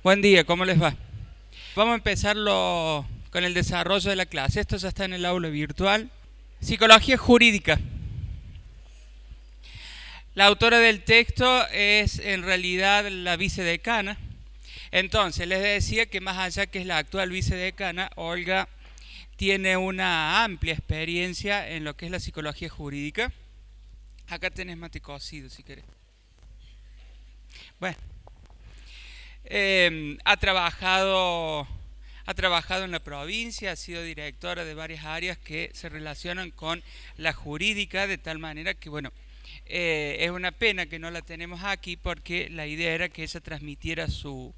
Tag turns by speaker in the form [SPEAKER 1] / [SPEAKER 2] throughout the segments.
[SPEAKER 1] Buen día, ¿cómo les va? Vamos a empezarlo con el desarrollo de la clase. Esto ya está en el aula virtual. Psicología jurídica. La autora del texto es en realidad la vicedecana. Entonces, les decía que más allá que es la actual vicedecana, Olga tiene una amplia experiencia en lo que es la psicología jurídica. Acá tenés mate cocido, si querés. Bueno, ha trabajado en la provincia, ha sido directora de varias áreas que se relacionan con la jurídica, de tal manera que, bueno, es una pena que no la tenemos aquí porque la idea era que ella transmitiera su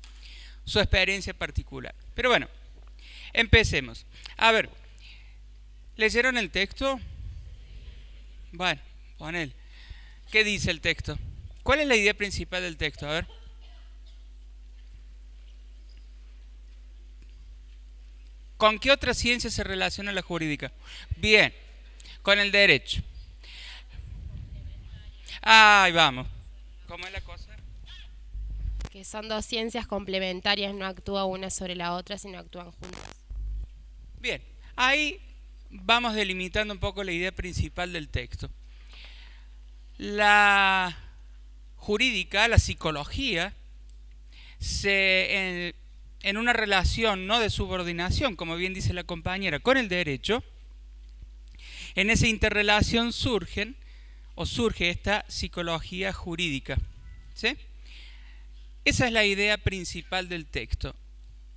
[SPEAKER 1] experiencia particular. Pero bueno, empecemos. A ver, ¿leyeron el texto? Bueno, ponele. ¿Qué dice el texto? ¿Cuál es la idea principal del texto? A ver. ¿Con qué otra ciencia se relaciona la jurídica? Bien, con el derecho. Ahí vamos. ¿Cómo es la cosa?
[SPEAKER 2] Que son dos ciencias complementarias, no actúa una sobre la otra, sino actúan juntas.
[SPEAKER 1] Bien, ahí vamos delimitando un poco la idea principal del texto. La jurídica, la psicología, en una relación no de subordinación, como bien dice la compañera, con el derecho, en esa interrelación surge esta psicología jurídica. ¿Sí? Esa es la idea principal del texto.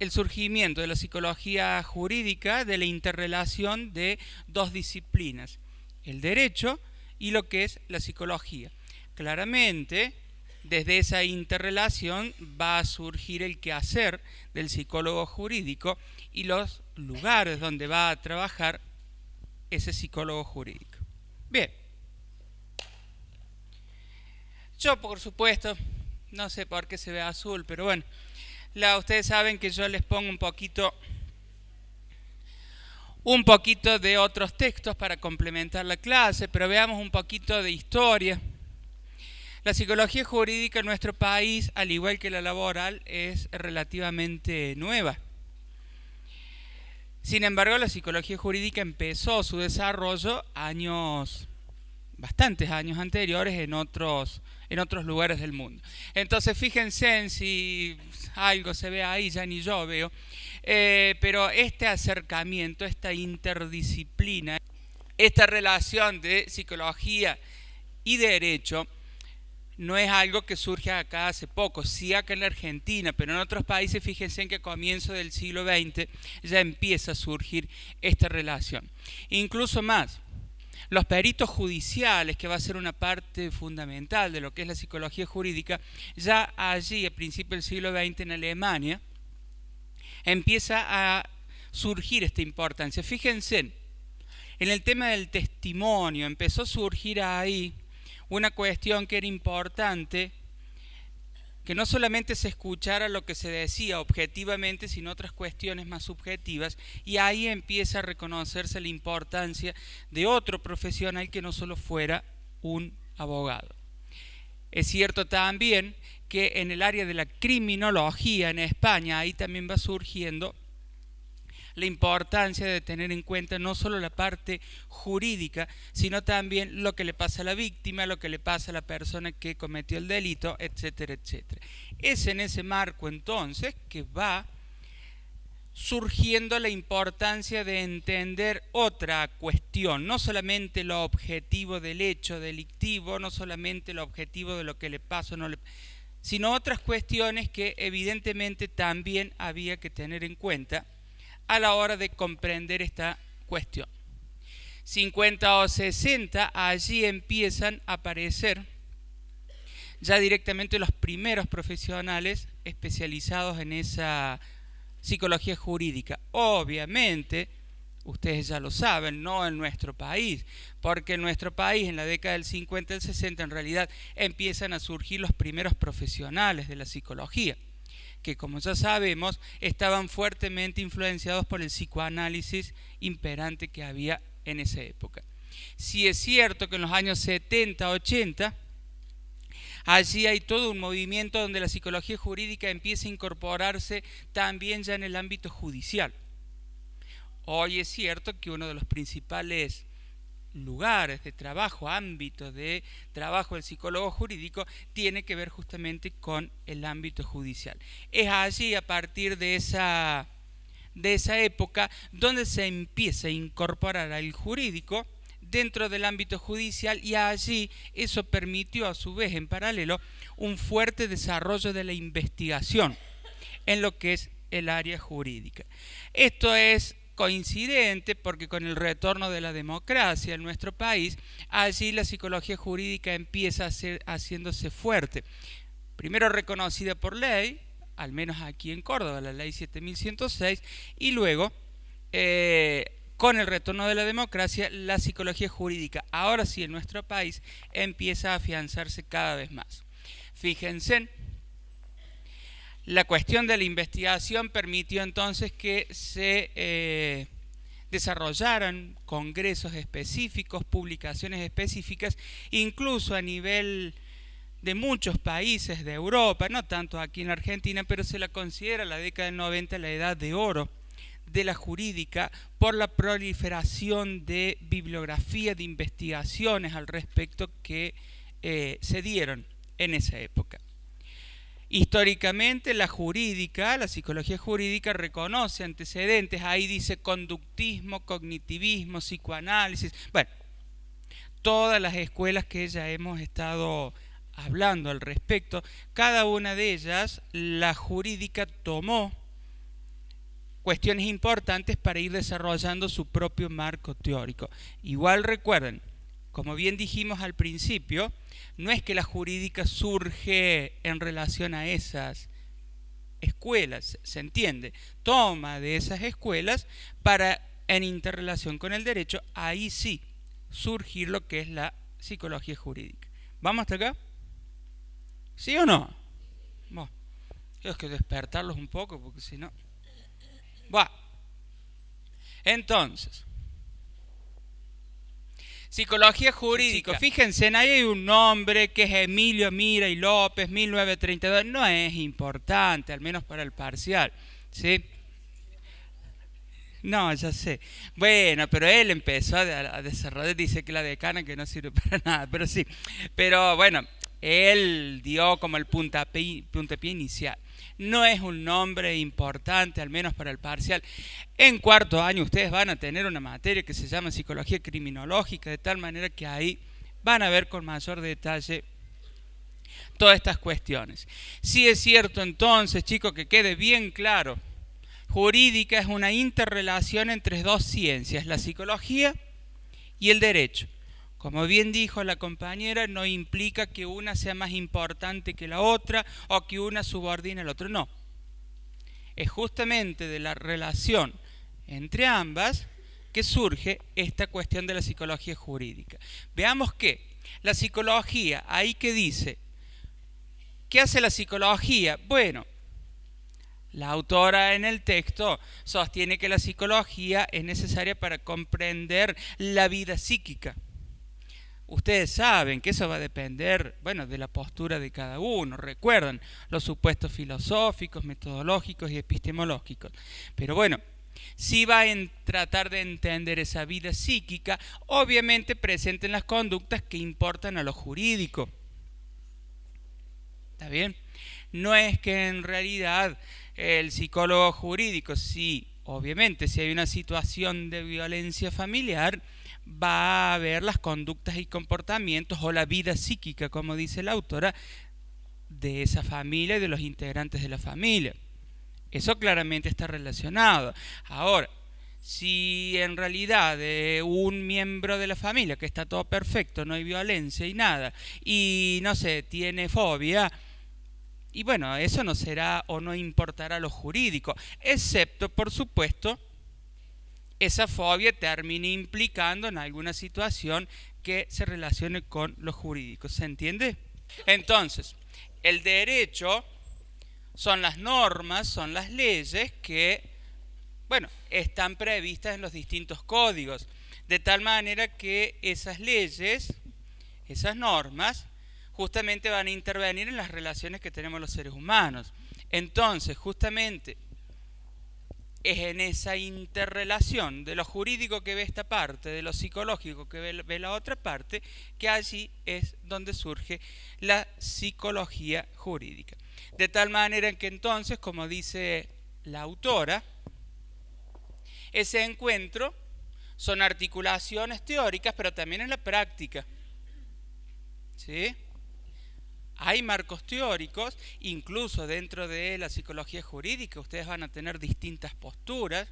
[SPEAKER 1] El surgimiento de la psicología jurídica de la interrelación de dos disciplinas, el derecho y lo que es la psicología. Claramente, desde esa interrelación va a surgir el quehacer del psicólogo jurídico y los lugares donde va a trabajar ese psicólogo jurídico. Bien. Yo, por supuesto, no sé por qué se ve azul, pero bueno, ustedes saben que yo les pongo un poquito de otros textos para complementar la clase, pero veamos un poquito de historia. La psicología jurídica en nuestro país, al igual que la laboral, es relativamente nueva. Sin embargo, la psicología jurídica empezó su desarrollo bastantes años anteriores en otros lugares del mundo. Entonces fíjense en si algo se ve ahí, ya ni yo veo, pero este acercamiento, esta interdisciplina, esta relación de psicología y derecho no es algo que surge acá hace poco, sí acá en la Argentina, pero en otros países fíjense en que a comienzos del siglo XX ya empieza a surgir esta relación. Incluso más, los peritos judiciales, que va a ser una parte fundamental de lo que es la psicología jurídica, ya allí a principios del siglo XX en Alemania empieza a surgir esta importancia. Fíjense, en el tema del testimonio empezó a surgir ahí una cuestión que era importante, que no solamente se escuchara lo que se decía objetivamente, sino otras cuestiones más subjetivas, y ahí empieza a reconocerse la importancia de otro profesional que no solo fuera un abogado. Es cierto también que en el área de la criminología en España, ahí también va surgiendo la importancia de tener en cuenta no solo la parte jurídica, sino también lo que le pasa a la víctima, lo que le pasa a la persona que cometió el delito, etcétera, etcétera. Es en ese marco entonces que va surgiendo la importancia de entender otra cuestión, no solamente lo objetivo del hecho delictivo, no solamente lo objetivo de lo que le pasa o no le, sino otras cuestiones que evidentemente también había que tener en cuenta a la hora de comprender esta cuestión. 50 o 60, allí empiezan a aparecer ya directamente los primeros profesionales especializados en esa psicología jurídica. Obviamente, ustedes ya lo saben, no en nuestro país, porque en nuestro país en la década del 50 y el 60 en realidad empiezan a surgir los primeros profesionales de la psicología, que como ya sabemos estaban fuertemente influenciados por el psicoanálisis imperante que había en esa época. Sí es cierto que en los años 70, 80 Allí hay todo un movimiento donde la psicología jurídica empieza a incorporarse también ya en el ámbito judicial. Hoy es cierto que uno de los principales lugares de trabajo, ámbito de trabajo del psicólogo jurídico, tiene que ver justamente con el ámbito judicial. Es allí, a partir de esa época, donde se empieza a incorporar al jurídico dentro del ámbito judicial, y allí eso permitió a su vez en paralelo un fuerte desarrollo de la investigación en lo que es el área jurídica. Esto es coincidente porque con el retorno de la democracia en nuestro país, allí la psicología jurídica empieza a ser haciéndose fuerte. Primero reconocida por ley, al menos aquí en Córdoba, la ley 7106, y luego, con el retorno de la democracia, la psicología jurídica, ahora sí en nuestro país, empieza a afianzarse cada vez más. Fíjense, la cuestión de la investigación permitió entonces que se desarrollaran congresos específicos, publicaciones específicas, incluso a nivel de muchos países de Europa, no tanto aquí en Argentina, pero se la considera la década del 90 la edad de oro de la jurídica por la proliferación de bibliografía, de investigaciones al respecto que se dieron en esa época. Históricamente la psicología jurídica reconoce antecedentes, ahí dice conductismo, cognitivismo, psicoanálisis, bueno, todas las escuelas que ya hemos estado hablando al respecto, cada una de ellas, la jurídica tomó cuestiones importantes para ir desarrollando su propio marco teórico. Igual recuerden, como bien dijimos al principio, no es que la jurídica surge en relación a esas escuelas, se entiende, toma de esas escuelas para, en interrelación con el derecho, ahí sí surgir lo que es la psicología jurídica. ¿Vamos hasta acá? ¿Sí o no? Bueno, tengo que despertarlos un poco porque si no... Bueno, entonces... Psicología jurídica, fíjense, ahí hay un nombre que es Emilio Mira y López, 1932, no es importante, al menos para el parcial, ¿sí? No, ya sé. Bueno, pero él empezó a desarrollar, dice que la decana que no sirve para nada, pero sí. Pero bueno, él dio como el puntapié inicial. No es un nombre importante, al menos para el parcial. En cuarto año ustedes van a tener una materia que se llama psicología criminológica, de tal manera que ahí van a ver con mayor detalle todas estas cuestiones. Sí es cierto entonces, chicos, que quede bien claro, jurídica es una interrelación entre dos ciencias, la psicología y el derecho. Como bien dijo la compañera, no implica que una sea más importante que la otra o que una subordine al otro, no. Es justamente de la relación entre ambas que surge esta cuestión de la psicología jurídica. Veamos que la psicología, ahí que dice, ¿qué hace la psicología? Bueno, la autora en el texto sostiene que la psicología es necesaria para comprender la vida psíquica. Ustedes saben que eso va a depender, bueno, de la postura de cada uno. Recuerdan los supuestos filosóficos, metodológicos y epistemológicos. Pero bueno, si va a tratar de entender esa vida psíquica, obviamente presente en las conductas que importan a lo jurídico. ¿Está bien? No es que en realidad el psicólogo jurídico, sí, obviamente, si hay una situación de violencia familiar, va a ver las conductas y comportamientos o la vida psíquica, como dice la autora, de esa familia y de los integrantes de la familia. Eso claramente está relacionado. Ahora, si en realidad un miembro de la familia que está todo perfecto, no hay violencia y nada, y no sé, tiene fobia, y bueno, eso no será o no importará lo jurídico, excepto, por supuesto, esa fobia termine implicando en alguna situación que se relacione con lo jurídico. ¿Se entiende? Entonces, el derecho son las normas, son las leyes que, bueno, están previstas en los distintos códigos, de tal manera que esas leyes, esas normas, justamente van a intervenir en las relaciones que tenemos los seres humanos. Entonces, justamente es en esa interrelación de lo jurídico que ve esta parte, de lo psicológico que ve la otra parte, que allí es donde surge la psicología jurídica. De tal manera que entonces, como dice la autora, ese encuentro son articulaciones teóricas, pero también en la práctica. ¿Sí? Hay marcos teóricos, incluso dentro de la psicología jurídica ustedes van a tener distintas posturas.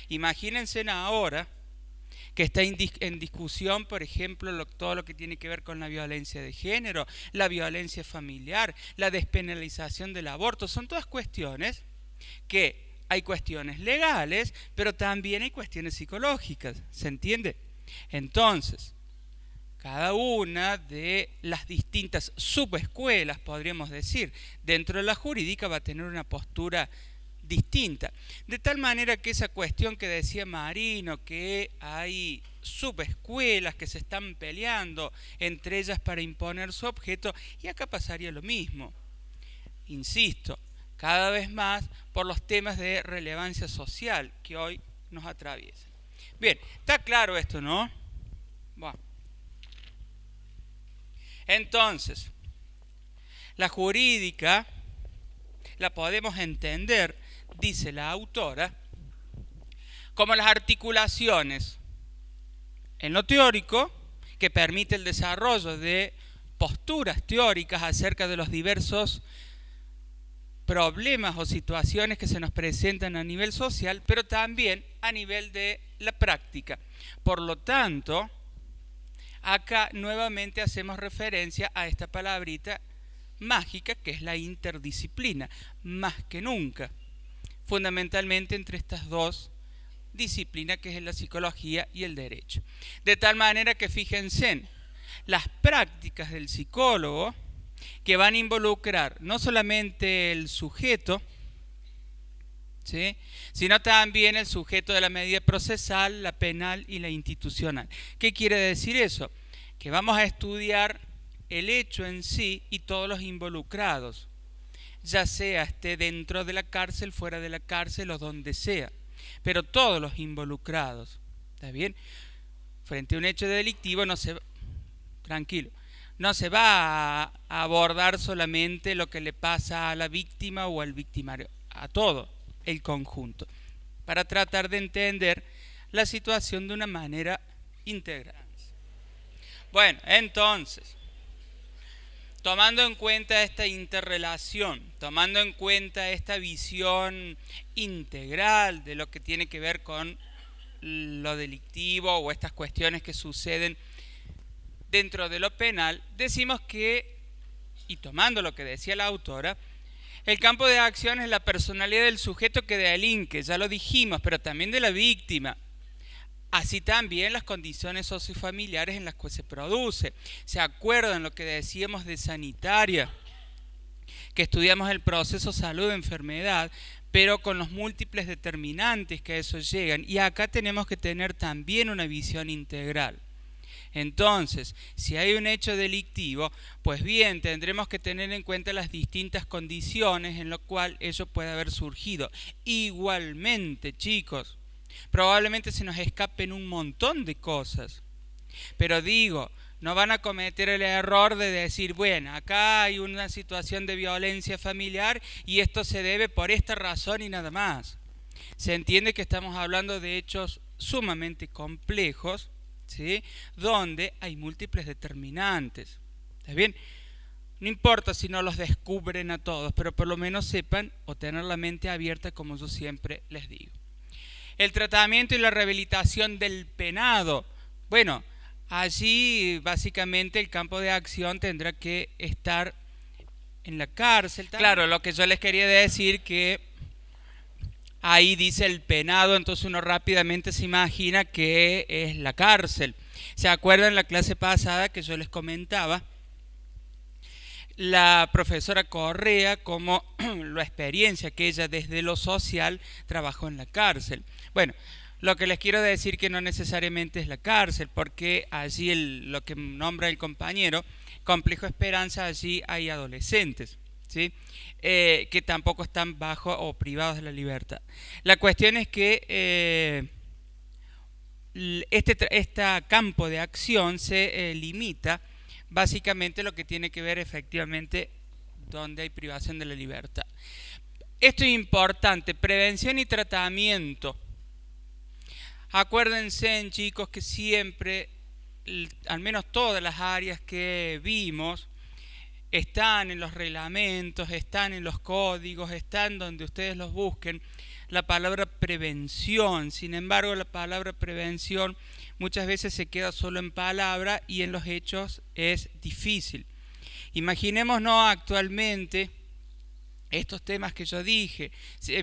[SPEAKER 1] Imagínense ahora que está en discusión, por ejemplo, todo lo que tiene que ver con la violencia de género, la violencia familiar, la despenalización del aborto. Son todas cuestiones que hay cuestiones legales, pero también hay cuestiones psicológicas. ¿Se entiende? Entonces, cada una de las distintas subescuelas, podríamos decir, dentro de la jurídica va a tener una postura distinta. De tal manera que esa cuestión que decía Marino, que hay subescuelas que se están peleando entre ellas para imponer su objeto, y acá pasaría lo mismo. Insisto, cada vez más por los temas de relevancia social que hoy nos atraviesan. Bien, está claro esto, ¿no? Bueno. Entonces, la jurídica la podemos entender, dice la autora, como las articulaciones en lo teórico que permite el desarrollo de posturas teóricas acerca de los diversos problemas o situaciones que se nos presentan a nivel social, pero también a nivel de la práctica. Por lo tanto, acá nuevamente hacemos referencia a esta palabrita mágica que es la interdisciplina, más que nunca, fundamentalmente entre estas dos disciplinas que es la psicología y el derecho. De tal manera que fíjense, las prácticas del psicólogo que van a involucrar no solamente el sujeto, ¿sí?, sino también el sujeto de la medida procesal, la penal y la institucional. ¿Qué quiere decir eso? Que vamos a estudiar el hecho en sí y todos los involucrados, ya sea esté dentro de la cárcel, fuera de la cárcel o donde sea, pero todos los involucrados. ¿Está bien? Frente a un hecho delictivo no se va a abordar solamente lo que le pasa a la víctima o al victimario, a todo el conjunto, para tratar de entender la situación de una manera integral. Bueno, entonces, tomando en cuenta esta interrelación, tomando en cuenta esta visión integral de lo que tiene que ver con lo delictivo o estas cuestiones que suceden dentro de lo penal, decimos que, y tomando lo que decía la autora, el campo de acción es la personalidad del sujeto que delinque, ya lo dijimos, pero también de la víctima. Así también las condiciones sociofamiliares en las que se produce. ¿Se acuerdan lo que decíamos de sanitaria? Que estudiamos el proceso salud-enfermedad, pero con los múltiples determinantes que a eso llegan. Y acá tenemos que tener también una visión integral. Entonces, si hay un hecho delictivo, pues bien, tendremos que tener en cuenta las distintas condiciones en las cuales ello puede haber surgido. Igualmente, chicos, probablemente se nos escapen un montón de cosas, pero digo, no van a cometer el error de decir, bueno, acá hay una situación de violencia familiar y esto se debe por esta razón y nada más. Se entiende que estamos hablando de hechos sumamente complejos, ¿sí?, donde hay múltiples determinantes. ¿Está bien? No importa si no los descubren a todos, pero por lo menos sepan o tener la mente abierta, como yo siempre les digo. El tratamiento y la rehabilitación del penado. Bueno, allí básicamente el campo de acción tendrá que estar en la cárcel. Claro, lo que yo les quería decir que ahí dice el penado, entonces uno rápidamente se imagina que es la cárcel. ¿Se acuerdan en la clase pasada que yo les comentaba? La profesora Correa, como la experiencia que ella desde lo social trabajó en la cárcel. Bueno, lo que les quiero decir que no necesariamente es la cárcel, porque allí lo que nombra el compañero Complejo Esperanza, allí hay adolescentes, ¿sí? Que tampoco están bajo o privados de la libertad. La cuestión es que este campo de acción se limita básicamente a lo que tiene que ver efectivamente donde hay privación de la libertad. Esto es importante, prevención y tratamiento. Acuérdense, chicos, que siempre, al menos todas las áreas que vimos, están en los reglamentos, están en los códigos, están donde ustedes los busquen, la palabra prevención. Sin embargo, la palabra prevención muchas veces se queda solo en palabra y en los hechos es difícil. Imaginémonos actualmente estos temas que yo dije,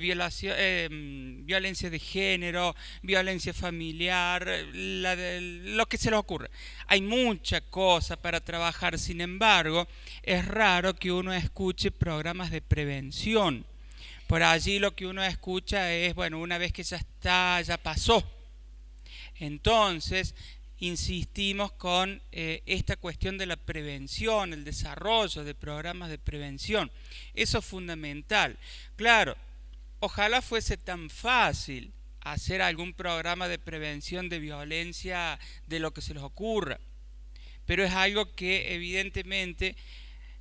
[SPEAKER 1] violencia de género, violencia familiar, lo que se les ocurra. Hay mucha cosa para trabajar, sin embargo, es raro que uno escuche programas de prevención. Por allí lo que uno escucha es, bueno, una vez que ya está, ya pasó. Entonces, insistimos con esta cuestión de la prevención, el desarrollo de programas de prevención. Eso es fundamental. Claro, ojalá fuese tan fácil hacer algún programa de prevención de violencia de lo que se les ocurra, pero es algo que evidentemente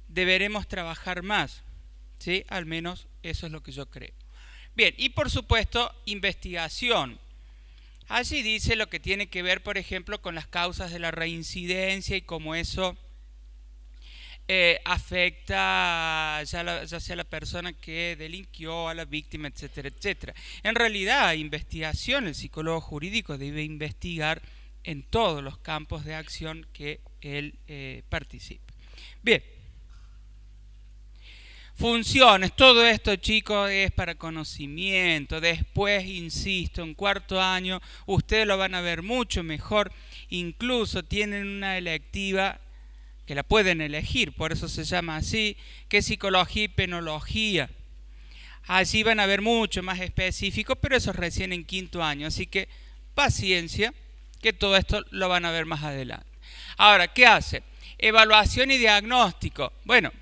[SPEAKER 1] deberemos trabajar más, ¿sí? Al menos eso es lo que yo creo. Bien, y por supuesto, investigación. Allí dice lo que tiene que ver, por ejemplo, con las causas de la reincidencia y cómo eso afecta ya sea a la persona que delinquió, a la víctima, etcétera, etcétera. En realidad, investigación, el psicólogo jurídico debe investigar en todos los campos de acción que él participe. Bien. Funciones, todo esto, chicos, es para conocimiento. Después, insisto, en cuarto año ustedes lo van a ver mucho mejor. Incluso tienen una electiva que la pueden elegir, por eso se llama así, que es psicología y penología. Allí van a ver mucho más específico, pero eso es recién en quinto año. Así que paciencia, que todo esto lo van a ver más adelante. Ahora, ¿qué hace? Evaluación y diagnóstico. Bueno,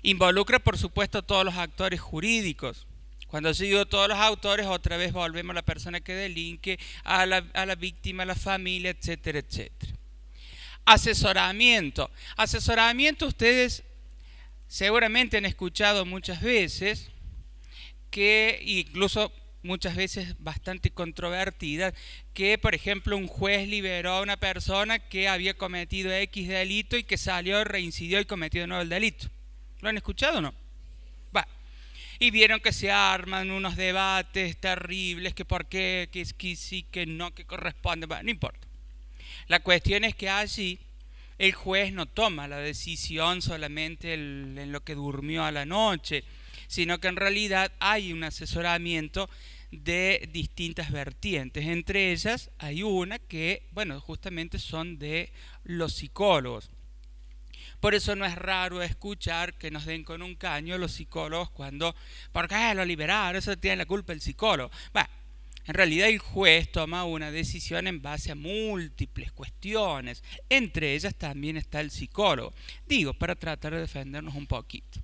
[SPEAKER 1] involucra, por supuesto, a todos los actores jurídicos. Cuando yo digo todos los autores, otra vez volvemos a la persona que delinque, a la víctima, a la familia, etcétera, etcétera. Asesoramiento. Asesoramiento, ustedes seguramente han escuchado muchas veces, que incluso muchas veces bastante controvertida, que por ejemplo un juez liberó a una persona que había cometido X delito y que salió, reincidió y cometió de nuevo el delito. ¿Lo han escuchado o no? Va. Y vieron que se arman unos debates terribles, que por qué, que sí, que no, que corresponde. Va, no importa. La cuestión es que allí el juez no toma la decisión solamente en lo que durmió a la noche, sino que en realidad hay un asesoramiento de distintas vertientes. Entre ellas hay una que, bueno, justamente son de los psicólogos. Por eso no es raro escuchar que nos den con un caño los psicólogos cuando, ¿por qué lo liberaron? Eso tiene la culpa el psicólogo. Bueno, en realidad el juez toma una decisión en base a múltiples cuestiones. Entre ellas también está el psicólogo. Digo, para tratar de defendernos un poquito.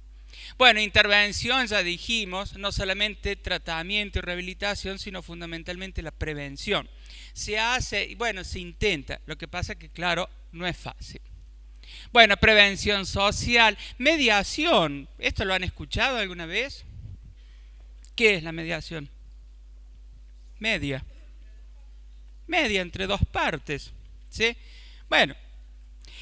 [SPEAKER 1] Bueno, intervención ya dijimos, no solamente tratamiento y rehabilitación, sino fundamentalmente la prevención. Se hace, bueno, se intenta, lo que pasa que claro, no es fácil. Bueno, prevención social, mediación, ¿esto lo han escuchado alguna vez? ¿Qué es la mediación? Media entre dos partes, ¿sí? Bueno,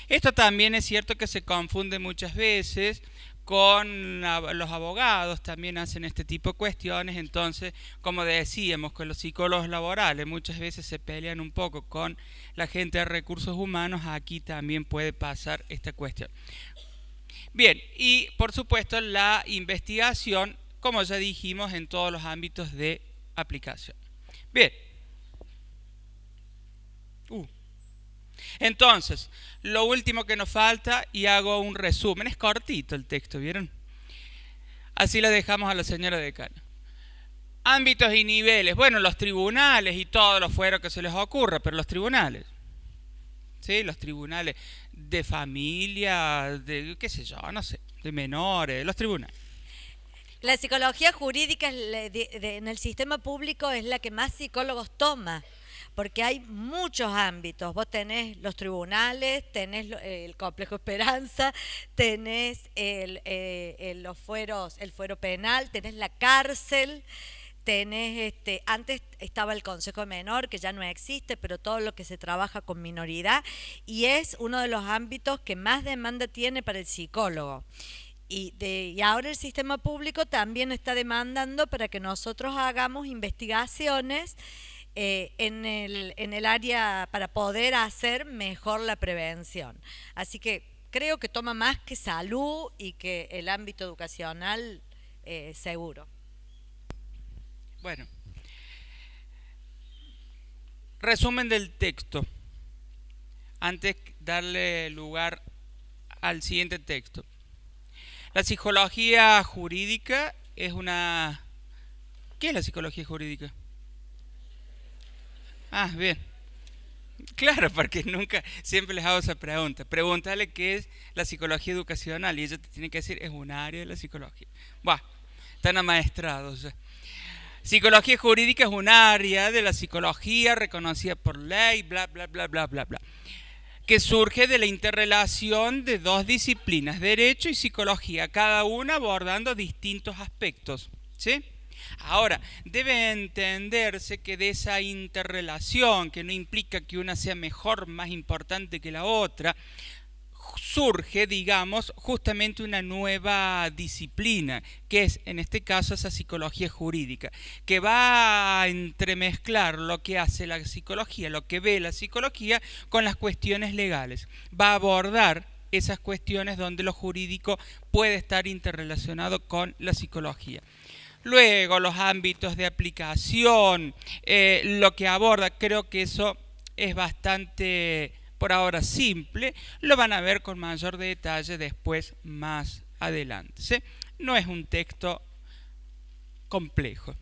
[SPEAKER 1] esto también es cierto que se confunde muchas veces con los abogados, también hacen este tipo de cuestiones. Entonces, como decíamos, con los psicólogos laborales muchas veces se pelean un poco con la gente de recursos humanos, aquí también puede pasar esta cuestión. Bien, y por supuesto la investigación, como ya dijimos, en todos los ámbitos de aplicación. Bien. Entonces, lo último que nos falta, y hago un resumen, es cortito el texto, ¿vieron? Así lo dejamos a la señora decana. Ámbitos y niveles, bueno, los tribunales y todos los fueros que se les ocurra, pero los tribunales. ¿sí? Los tribunales de familia, de qué sé yo, no sé, de menores, los tribunales.
[SPEAKER 3] La psicología jurídica en el sistema público es la que más psicólogos toma, porque hay muchos ámbitos. Vos tenés los tribunales, tenés el complejo Esperanza, tenés los fueros, el fuero penal, tenés la cárcel, tenés antes estaba el Consejo Menor, que ya no existe, pero todo lo que se trabaja con minoridad, y es uno de los ámbitos que más demanda tiene para el psicólogo. Y ahora el sistema público también está demandando para que nosotros hagamos investigaciones en el área para poder hacer mejor la prevención. Así que creo que toma más que salud y que el ámbito educacional seguro.
[SPEAKER 1] Bueno, resumen del texto. Antes de darle lugar al siguiente texto. La psicología jurídica es una... ¿Qué es la psicología jurídica? Ah, bien. Claro, porque nunca, siempre les hago esa pregunta. Pregúntale qué es la psicología educacional y ella te tiene que decir, es un área de la psicología. Buah, están amaestrados. Psicología jurídica es un área de la psicología reconocida por ley, bla, bla, bla, bla, bla, bla, que surge de la interrelación de dos disciplinas, derecho y psicología, cada una abordando distintos aspectos, ¿sí? Ahora, debe entenderse que de esa interrelación, que no implica que una sea mejor, más importante que la otra, surge, digamos, justamente una nueva disciplina, que es, en este caso, esa psicología jurídica, que va a entremezclar lo que hace la psicología, lo que ve la psicología, con las cuestiones legales. Va a abordar esas cuestiones donde lo jurídico puede estar interrelacionado con la psicología. Luego, los ámbitos de aplicación, lo que aborda, creo que eso es bastante, por ahora, simple. Lo van a ver con mayor detalle después, más adelante, ¿sí? No es un texto complejo.